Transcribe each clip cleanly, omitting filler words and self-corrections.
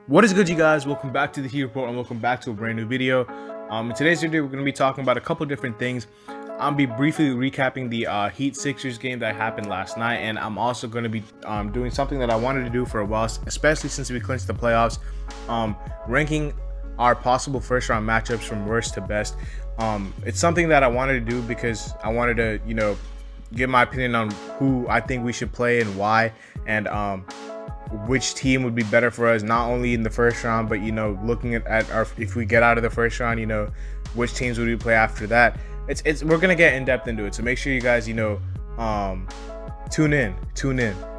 What is good, you guys? Welcome back to the Heat Report and welcome back to a brand new video. In today's video, we're going to be talking about a couple different things. I'll be briefly recapping the Heat Sixers game that happened last night, and I'm also going to be doing something that I wanted to do for a while, especially since we clinched the playoffs, ranking our possible first-round matchups from worst to best. It's something that I wanted to do because I wanted to, give my opinion on who I think we should play and why, and which team would be better for us, not only in the first round, but looking at our, if we get out of the first round, which teams would we play after that. We're gonna get in depth into it, so make sure you guys tune in.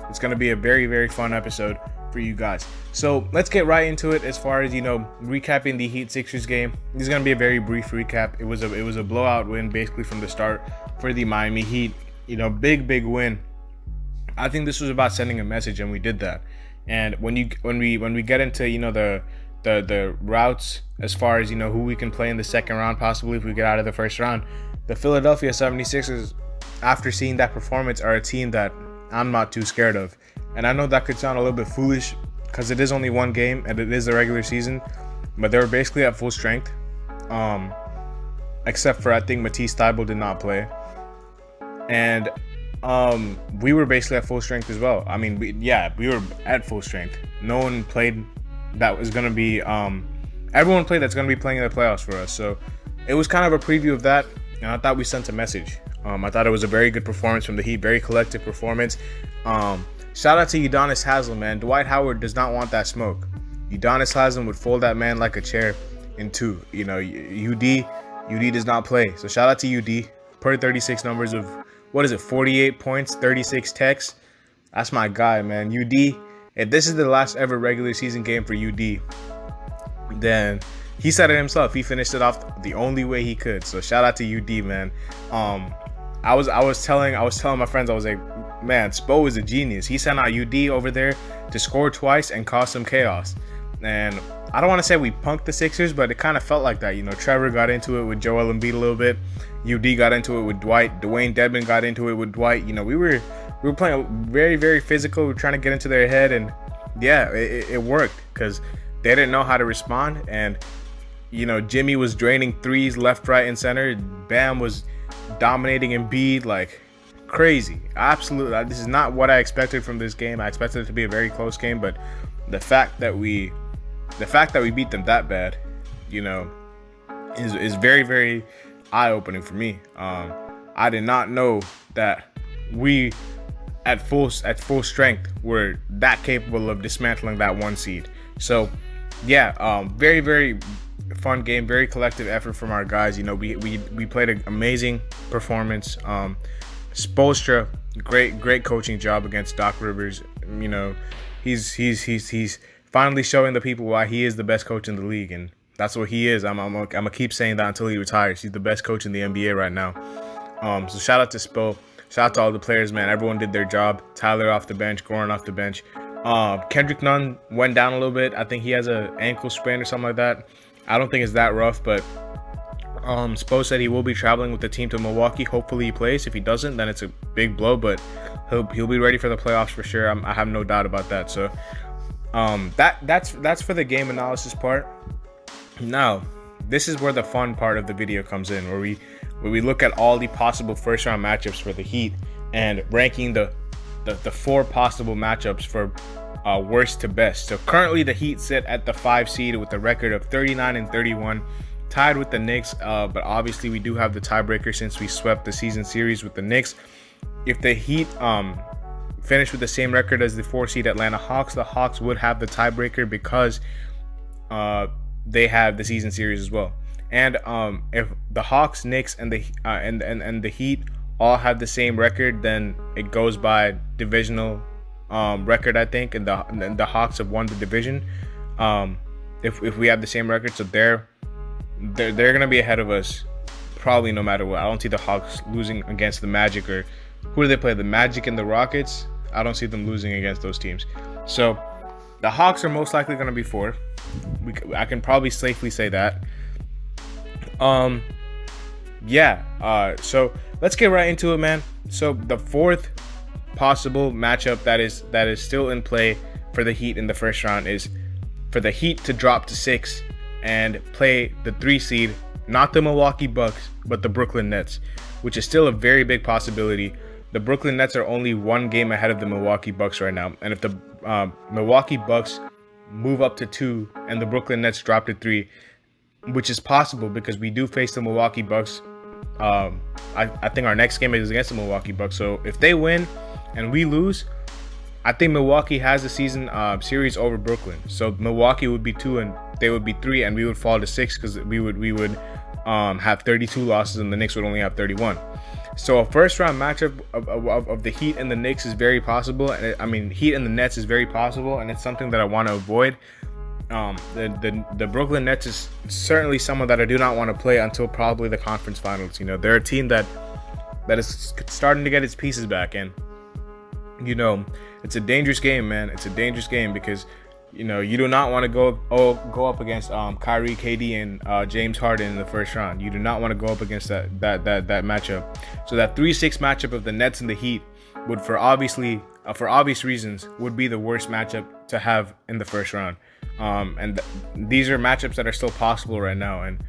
It's gonna be a very, very fun episode for you guys. So let's get right into it. As far as recapping the Heat Sixers game, this is gonna be a very brief recap. It was a blowout win basically from the start for the Miami Heat. Big win. I think this was about sending a message, and we did that. And when we get into the routes as far as who we can play in the second round, possibly if we get out of the first round, the Philadelphia 76ers, after seeing that performance, are a team that I'm not too scared of. And I know that could sound a little bit foolish because it is only one game and it is the regular season, but they were basically at full strength, except for I think Matisse Thybulle did not play, and we were basically at full strength as well. I mean, we were at full strength. No one played that was going to be, everyone played that's going to be playing in the playoffs for us. So it was kind of a preview of that, and I thought we sent a message. I thought it was a very good performance from the Heat, very collective performance. Shout out to Udonis Haslem, man. Dwight Howard does not want that smoke. Udonis Haslem would fold that man like a chair in two. UD does not play. So shout out to UD. Per 36 numbers of, 48 points, 36 techs. That's my guy, man. UD, if this is the last ever regular season game for UD, then he said it himself. He finished it off the only way he could. So shout out to UD, man. I was telling my friends, I was like, man, Spo is a genius. He sent out UD over there to score twice and cause some chaos. And I don't want to say we punked the Sixers, but it kind of felt like that. Trevor got into it with Joel Embiid a little bit. UD got into it with Dwight. Dwayne Dedmon got into it with Dwight. We were playing very, very physical. We were trying to get into their head, and yeah, it worked because they didn't know how to respond. And Jimmy was draining threes left, right, and center. Bam was dominating Embiid like crazy. Absolutely, this is not what I expected from this game. I expected it to be a very close game, but the fact that we beat them that bad, is very, very eye-opening for me. I did not know that we at full strength were that capable of dismantling that one seed. So yeah, very, very fun game, very collective effort from our guys. We played an amazing performance. Spoelstra, great coaching job against Doc Rivers. He's finally showing the people why he is the best coach in the league, and that's what he is. I'm gonna keep saying that until he retires. He's the best coach in the NBA right now. So shout out to Spo. Shout out to all the players, man. Everyone did their job. Tyler off the bench, Goran off the bench. Kendrick Nunn went down a little bit. I think he has an ankle sprain or something like that. I don't think it's that rough, but Spo said he will be traveling with the team to Milwaukee. Hopefully he plays. If he doesn't, then it's a big blow, but he'll be ready for the playoffs for sure. I have no doubt about that. So that's for the game analysis part. Now, this is where the fun part of the video comes in, where we look at all the possible first round matchups for the Heat and ranking the four possible matchups for worst to best. So currently the Heat sit at the 5 seed with a record of 39-31, tied with the Knicks, but obviously we do have the tiebreaker since we swept the season series with the Knicks. If the Heat finish with the same record as the 4 seed Atlanta Hawks, the Hawks would have the tiebreaker because they have the season series as well. And if the Hawks, Knicks, and the Heat all have the same record, then it goes by divisional record, I think, and the Hawks have won the division. If we have the same record, so they're gonna be ahead of us probably no matter what. I don't see the Hawks losing against the Magic, or who do they play? The Magic and the Rockets. I don't see them losing against those teams. So the Hawks are most likely going to be 4. I can probably safely say that. So let's get right into it, man. So the fourth possible matchup that is still in play for the Heat in the first round is for the Heat to drop to 6 and play the 3 seed, not the Milwaukee Bucks, but the Brooklyn Nets, which is still a very big possibility. The Brooklyn Nets are only 1 game ahead of the Milwaukee Bucks right now. And if the Milwaukee Bucks move up to 2 and the Brooklyn Nets drop to 3, which is possible because we do face the Milwaukee Bucks. I think our next game is against the Milwaukee Bucks. So if they win and we lose, I think Milwaukee has the season series over Brooklyn. So Milwaukee would be 2 and they would be 3, and we would fall to 6 because we would have 32 losses and the Knicks would only have 31. So a first round matchup of the Heat and the Knicks is very possible. And Heat and the Nets is very possible, and it's something that I want to avoid. The Brooklyn Nets is certainly someone that I do not want to play until probably the conference finals. You know, they're a team that is starting to get its pieces back, and you know, it's a dangerous game, man. It's a dangerous game because you know you do not want to go up against Kyrie, KD, and James Harden in the first round. You do not want to go up against that matchup. So that 3-6 matchup of the Nets and the Heat would, for obvious reasons, would be the worst matchup to have in the first round. These are matchups that are still possible right now, and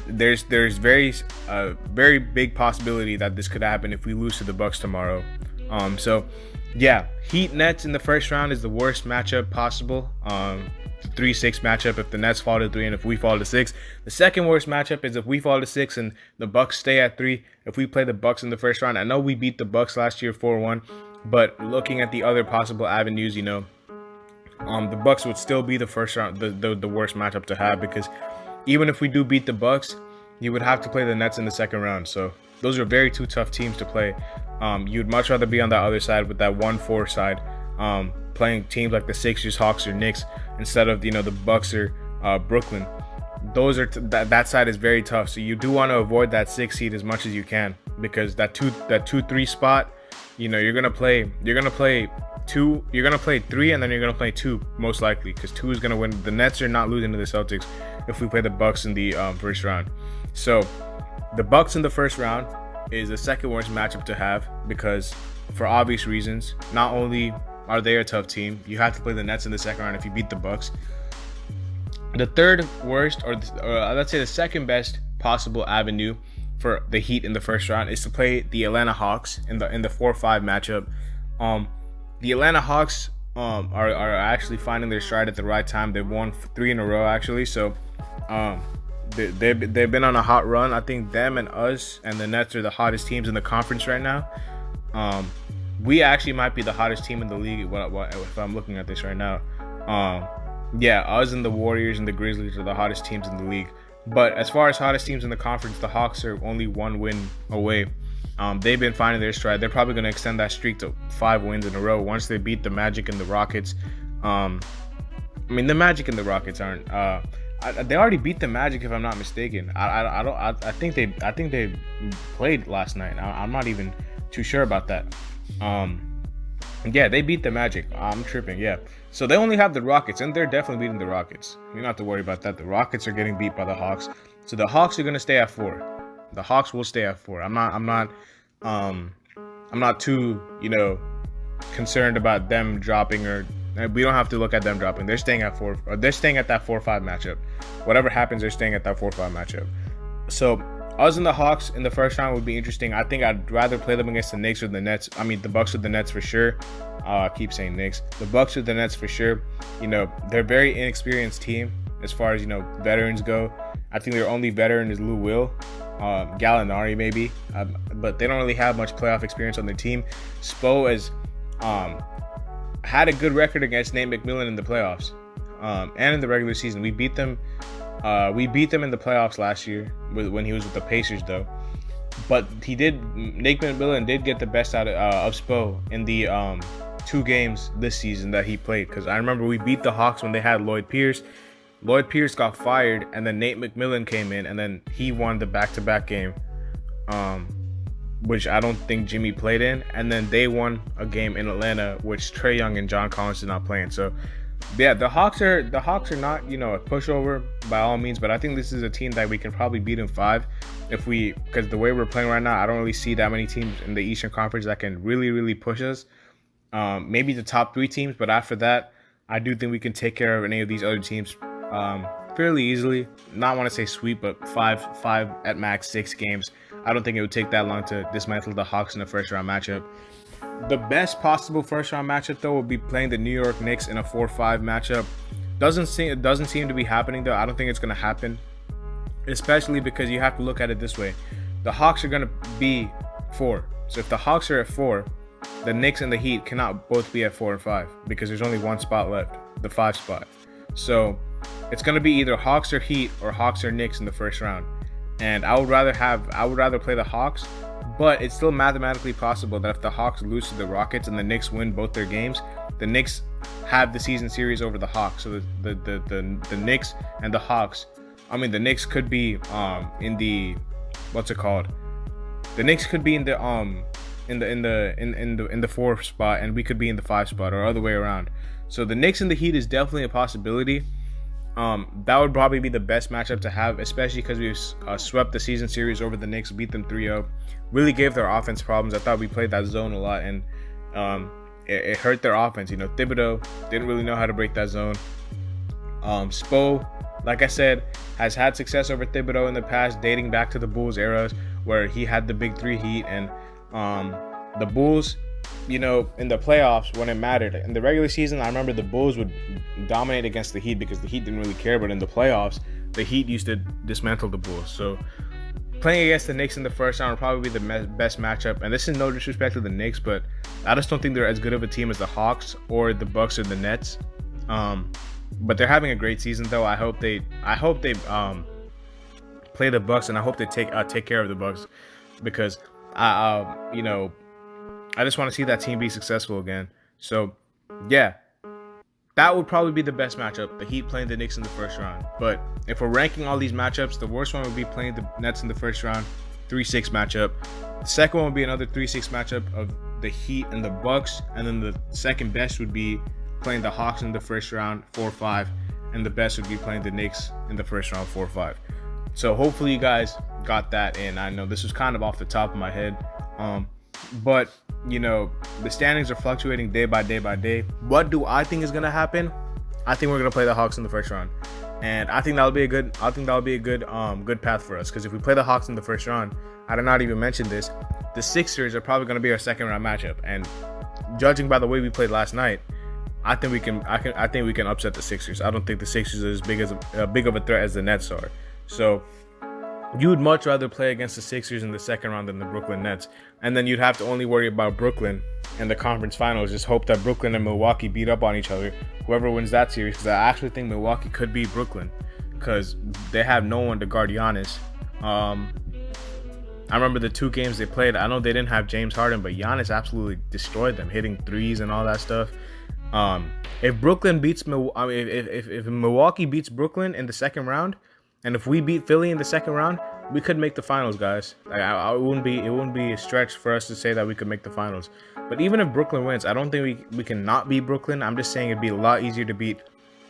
there's very big possibility that this could happen if we lose to the Bucks tomorrow. So yeah, Heat Nets in the first round is the worst matchup possible. 3-6 matchup if the Nets fall to 3 and if we fall to 6. The second worst matchup is if we fall to 6 and the Bucks stay at 3. If we play the Bucks in the first round, I know we beat the Bucks last year 4-1, but looking at the other possible avenues, you know, the Bucks would still be the first round, the worst matchup to have, because even if we do beat the Bucks, you would have to play the Nets in the second round. So those are very two tough teams to play. You'd much rather be on that other side with that 1-4 side, playing teams like the Sixers, Hawks, or Knicks instead of, you know, the Bucks or Brooklyn. Those are that side is very tough. So you do want to avoid that 6 seed as much as you can, because that 2-3 spot, you know, you're gonna play 2, you're gonna play 3, and then you're gonna play 2 most likely, because 2 is gonna win. The Nets are not losing to the Celtics if we play the Bucks in the first round. So the Bucks in the first round is the second worst matchup to have, because for obvious reasons, not only are they a tough team, you have to play the Nets in the second round if you beat the Bucks. The third worst, or let's say the second best possible avenue for the Heat in the first round is to play the Atlanta Hawks in the 4-5 matchup. The Atlanta Hawks are actually finding their stride at the right time. They've won 3 in a row actually, so they've been on a hot run. I think them and us and the Nets are the hottest teams in the conference right now. We actually might be the hottest team in the league if I'm looking at this right now. Yeah, us and the Warriors and the Grizzlies are the hottest teams in the league. But as far as hottest teams in the conference, the Hawks are only 1 win away. They've been finding their stride. They're probably going to extend that streak to 5 wins in a row once they beat the Magic and the Rockets. The Magic and the Rockets aren't. They already beat the Magic, if I'm not mistaken. I think they played last night. I'm not even too sure about that. Yeah, they beat the Magic. I'm tripping. Yeah. So they only have the Rockets, and they're definitely beating the Rockets. You don't have to worry about that. The Rockets are getting beat by the Hawks. So the Hawks are going to stay at 4. The Hawks will stay at 4. I'm not too, you know, concerned about them dropping, or we don't have to look at them dropping. They're staying at 4. Or they're staying at that 4-5 matchup. Whatever happens, they're staying at that 4-5 matchup. So us and the Hawks in the first round would be interesting. I think I'd rather play them against the Knicks or the Nets. The Bucks or the Nets for sure. I keep saying Knicks. The Bucks or the Nets for sure. You know, they're a very inexperienced team as far as, you know, veterans go. I think their only veteran is Lou Will. Gallinari maybe, but they don't really have much playoff experience on their team. Spo has had a good record against Nate McMillan in the playoffs and in the regular season. We beat them in the playoffs last year when he was with the Pacers, though. But Nate McMillan did get the best out of Spo in the 2 games this season that he played, because I remember we beat the Hawks when they had Lloyd Pierce. Lloyd Pierce got fired, and then Nate McMillan came in, and then he won the back-to-back game, which I don't think Jimmy played in. And then they won a game in Atlanta, which Trae Young and John Collins did not play in. So, yeah, the Hawks are not, you know, a pushover by all means, but I think this is a team that we can probably beat in 5 because the way we're playing right now, I don't really see that many teams in the Eastern Conference that can really, really push us. Maybe the top 3 teams, but after that, I do think we can take care of any of these other teams fairly easily. Not want to say sweep, but five at max, 6 games. I don't think it would take that long to dismantle the Hawks in the first round matchup. The best possible first round matchup though would be playing the New York Knicks in a 4-5 matchup. It doesn't seem to be happening though. I don't think it's going to happen, especially because you have to look at it this way. The Hawks are going to be 4. So if the Hawks are at 4, the Knicks and the Heat cannot both be at 4 and 5 because there's only one spot left, the 5 spot. So it's going to be either Hawks or Heat or Hawks or Knicks in the first round. And I would rather play the Hawks, but it's still mathematically possible that if the Hawks lose to the Rockets and the Knicks win both their games, the Knicks have the season series over the Hawks. So the Knicks and the Hawks, the Knicks could be in the, what's it called? The Knicks could be in the 4 spot, and we could be in the 5 spot, or other way around. So the Knicks and the Heat is definitely a possibility. That would probably be the best matchup to have, especially because we swept the season series over the Knicks, beat them 3-0. Really gave their offense problems. I thought we played that zone a lot, and it hurt their offense. Thibodeau didn't really know how to break that zone. Spo, like I said, has had success over Thibodeau in the past, dating back to the Bulls eras where he had the big 3 Heat, and the Bulls, in the playoffs when it mattered. In the regular season, I remember the Bulls would dominate against the Heat because the Heat didn't really care, but in the playoffs, the Heat used to dismantle the Bulls. So playing against the Knicks in the first round would probably be the best matchup. And this is no disrespect to the Knicks, but I just don't think they're as good of a team as the Hawks or the Bucks or the Nets. But they're having a great season though. I hope they play the Bucks, and I hope they take care of the Bucks, because I just want to see that team be successful again. So yeah, that would probably be the best matchup, the Heat playing the Knicks in the first round. But if we're ranking all these matchups, the worst one would be playing the Nets in the first round, 3-6 matchup. The second one would be another 3-6 matchup of the Heat and the Bucks, and then the second best would be playing the Hawks in the first round, 4-5, and the best would be playing the Knicks in the first round, 4-5. So hopefully you guys got that in. I know this was kind of off the top of my head, but the standings are fluctuating day by day. What do I think is going to happen? I think we're going to play the Hawks in the first round, and I think that'll be a good good path for us, because if we play the Hawks in the first round, I did not even mention this, the Sixers are probably going to be our second round matchup, and judging by the way we played last night, I think we can upset the Sixers. I don't think the Sixers are as big of a threat as the Nets are. So you would much rather play against the Sixers in the second round than the Brooklyn Nets. And then you'd have to only worry about Brooklyn in the conference finals. Just hope that Brooklyn and Milwaukee beat up on each other. Whoever wins that series, because I actually think Milwaukee could beat Brooklyn because they have no one to guard Giannis. I remember the 2 games they played. I know they didn't have James Harden, but Giannis absolutely destroyed them, hitting threes and all that stuff. If Brooklyn beats if Milwaukee beats Brooklyn in the second round, and if we beat Philly in the second round, we could make the finals, guys. It wouldn't be a stretch for us to say that we could make the finals. But even if Brooklyn wins, I don't think we can not beat Brooklyn. I'm just saying it'd be a lot easier to beat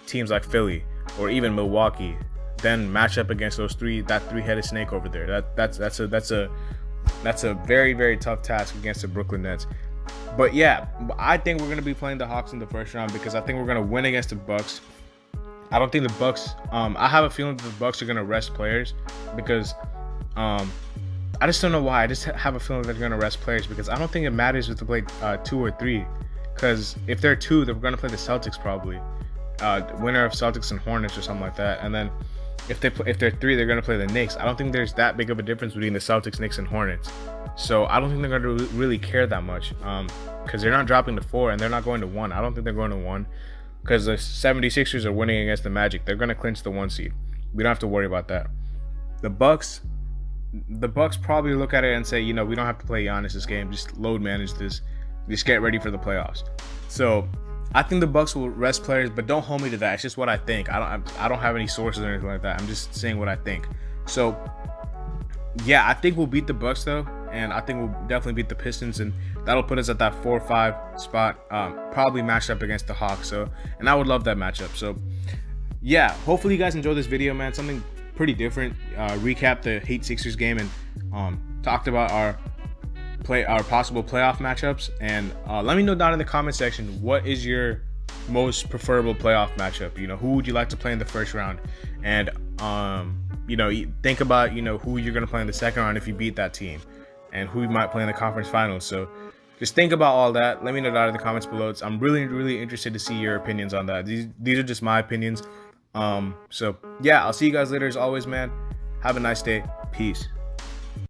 teams like Philly or even Milwaukee than match up against that 3-headed snake over there. That's a very, very tough task against the Brooklyn Nets. But yeah, I think we're gonna be playing the Hawks in the first round because I think we're gonna win against the Bucks. I don't think the Bucks. I have a feeling that the Bucks are gonna rest players because I just don't know why. I just have a feeling that they're gonna rest players because I don't think it matters if they play 2 or 3. Because if they're 2, they're gonna play the Celtics probably, winner of Celtics and Hornets or something like that. And then if they're 3, they're gonna play the Knicks. I don't think there's that big of a difference between the Celtics, Knicks, and Hornets. So I don't think they're gonna really care that much because they're not dropping to 4 and they're not going to 1. I don't think they're going to 1. Because the 76ers are winning against the Magic. They're going to clinch the 1 seed. We don't have to worry about that. The Bucks probably look at it and say, we don't have to play Giannis this game. Just load manage this. Just get ready for the playoffs. So I think the Bucks will rest players, but don't hold me to that. It's just what I think. I don't have any sources or anything like that. I'm just saying what I think. So yeah, I think we'll beat the Bucks though, and I think we'll definitely beat the Pistons, and that'll put us at that 4-5 spot, probably matched up against the Hawks. And I would love that matchup. So yeah, hopefully you guys enjoyed this video, man. Something pretty different. Recap the Heat Sixers game and talked about our possible playoff matchups. And let me know down in the comment section, what is your most preferable playoff matchup? You know, who would you like to play in the first round? And you know, think about, you know, who you're gonna play in the second round if you beat that team, and who you might play in the conference finals. So just think about all that. Let me know that in the comments below. I'm really interested to see your opinions on that. These are just my opinions. So yeah, I'll see you guys later as always, man. Have a nice day. Peace.